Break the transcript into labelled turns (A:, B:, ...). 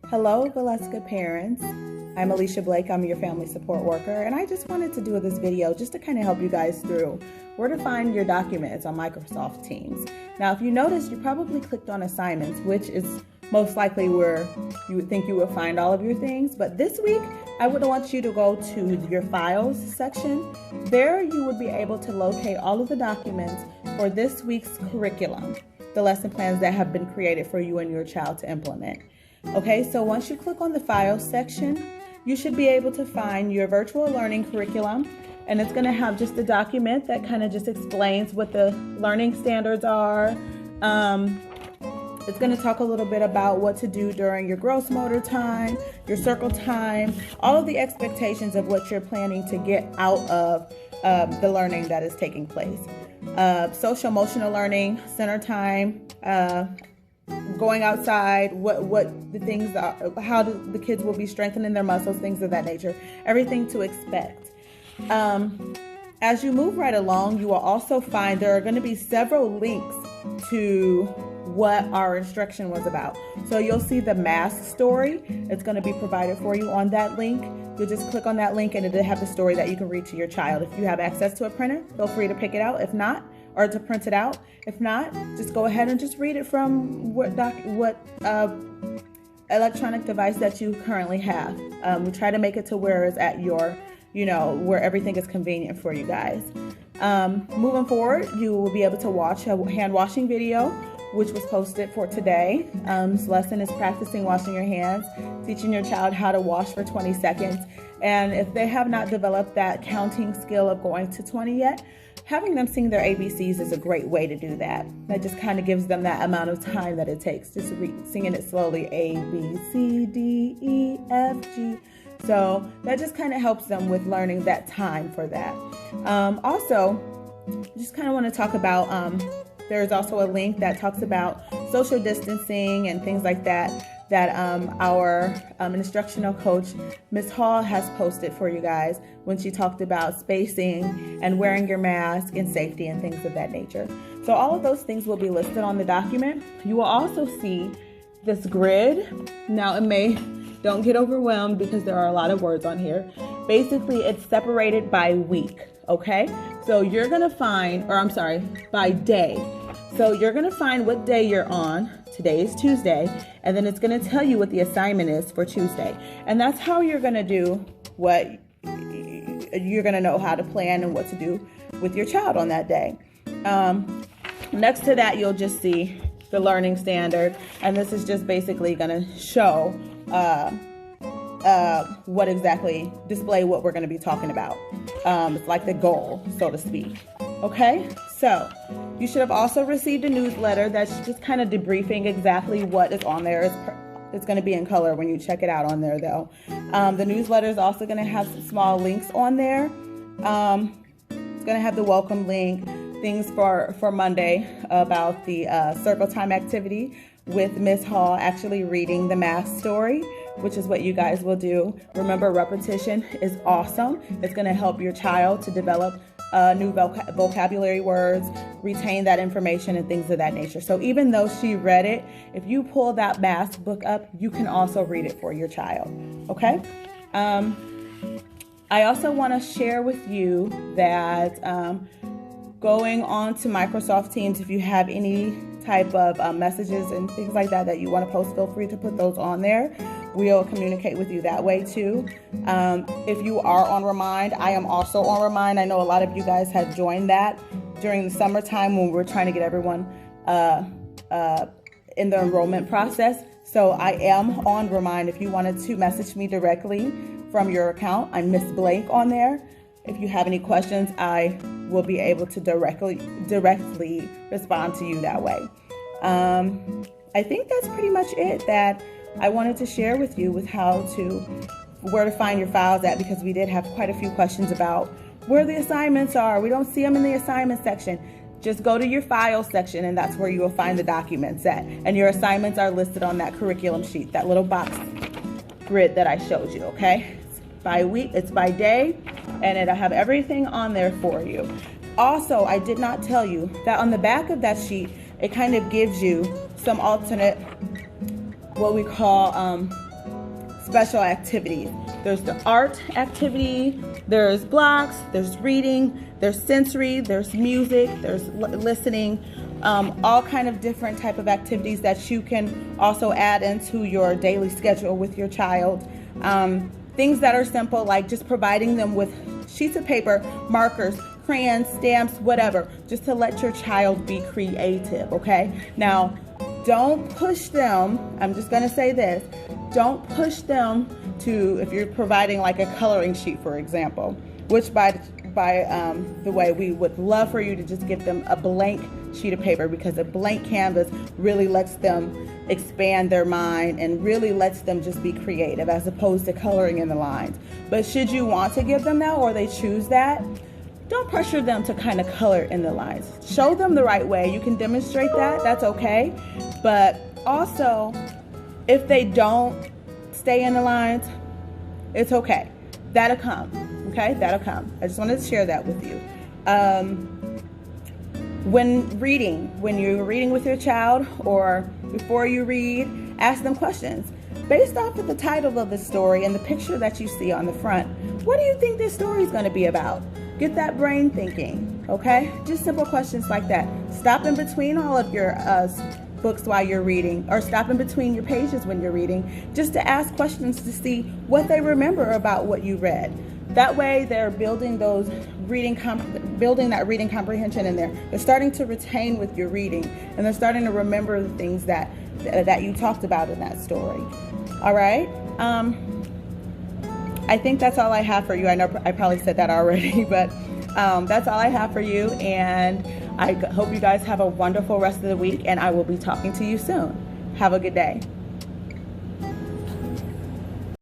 A: Hello, Valeska parents. I'm Alicia Blake. I'm your family support worker, and I just wanted to do this video just to kind of help you guys through where to find your documents on Microsoft Teams. Now, if you noticed, you probably clicked on assignments, which is most likely where you would think you would find all of your things. But this week, I would want you to go to your files section. There, you would be able to locate all of the documents for this week's curriculum, the lesson plans that have been created for you and your child to implement. Okay, so once you click on the files section, you should be able to find your virtual learning curriculum, and it's going to have just a document that kind of just explains what the learning standards are. It's going to talk a little bit about what to do during your gross motor time, your circle time, all of the expectations of what you're planning to get out of the learning that is taking place. Social emotional learning, center time, going outside, what the things are, how the kids will be strengthening their muscles, things of that nature, everything to expect. As you move right along, you will also find there are going to be several links to what our instruction was about. So you'll see the mask story. It's going to be provided for you on that link. You'll just click on that link and it'll have the story that you can read to your child. If you have access to a printer, feel free to pick it out. If not, or to print it out. If not, just go ahead and just read it from what electronic device that you currently have. We try to make it to where it's at your, where everything is convenient for you guys. Moving forward, you will be able to watch a hand washing video, which was posted for today. This lesson is practicing washing your hands, teaching your child how to wash for 20 seconds. And if they have not developed that counting skill of going to 20 yet, having them sing their ABCs is a great way to do that. That just kind of gives them that amount of time that it takes, just singing it slowly, A, B, C, D, E, F, G. So that just kind of helps them with learning that time for that. Also, just kind of want to talk about, there's also a link that talks about social distancing and things like that, that our instructional coach, Ms. Hall, has posted for you guys when she talked about spacing and wearing your mask and safety and things of that nature. So all of those things will be listed on the document. You will also see this grid. Now don't get overwhelmed because there are a lot of words on here. Basically, it's separated by week, okay? So you're gonna find, by day. So you're gonna find what day you're on. Today is Tuesday, and then it's gonna tell you what the assignment is for Tuesday. And that's how you're gonna do what you're gonna know how to plan and what to do with your child on that day. Next to that, you'll just see the learning standard, and this is just basically gonna show what exactly, display what we're gonna be talking about. It's like the goal, so to speak. Okay, so you should have also received a newsletter that's just kind of debriefing exactly what is on there. It's going to be in color when you check it out on there, though. The newsletter is also going to have some small links on there. It's going to have the welcome link, things for Monday about the circle time activity with Ms. Hall actually reading the math story, which is what you guys will do. Remember, repetition is awesome. It's going to help your child to develop new vocabulary words, retain that information and things of that nature. So even though she read it, if you pull that math book up, you can also read it for your child, okay? I also want to share with you that going on to Microsoft Teams, if you have any type of messages and things like that you want to post, feel free to put those on there. We'll communicate with you that way too. If you are on Remind, I am also on Remind. I know a lot of you guys have joined that during the summertime when we're trying to get everyone in the enrollment process. So I am on Remind. If you wanted to message me directly from your account, I'm Miss Blake on there. If you have any questions, I will be able to directly respond to you that way. I think that's pretty much it that I wanted to share with you with where to find your files at, because we did have quite a few questions about where the assignments are. We don't see them in the assignment section. Just go to your files section and that's where you will find the documents at. And your assignments are listed on that curriculum sheet, that little box grid that I showed you, okay? It's by week, it's by day, and it'll have everything on there for you. Also, I did not tell you that on the back of that sheet, it kind of gives you some alternate, what we call special activities. There's the art activity, there's blocks, there's reading, there's sensory, there's music, there's listening, all kind of different type of activities that you can also add into your daily schedule with your child. Things that are simple, like just providing them with sheets of paper, markers, crayons, stamps, whatever, just to let your child be creative, okay? Now, don't push them, I'm just gonna say this, don't push them to, if you're providing like a coloring sheet, for example, which by the way, we would love for you to just give them a blank sheet of paper, because a blank canvas really lets them expand their mind and really lets them just be creative as opposed to coloring in the lines. But should you want to give them that, or they choose that, don't pressure them to kind of color in the lines. Show them the right way. You can demonstrate that, that's okay. But also, if they don't stay in the lines, it's okay. That'll come, okay? That'll come. I just wanted to share that with you. When you're reading with your child, or before you read, ask them questions. Based off of the title of the story and the picture that you see on the front, what do you think this story is going to be about? Get that brain thinking, okay? Just simple questions like that. Stop in between all of your books while you're reading, or stop in between your pages when you're reading, just to ask questions to see what they remember about what you read. That way they're building those building that reading comprehension in there. They're starting to retain with your reading, and they're starting to remember the things that you talked about in that story. All right? I think that's all I have for you. I know I probably said that already, but that's all I have for you, and I hope you guys have a wonderful rest of the week, and I will be talking to you soon. Have a good day.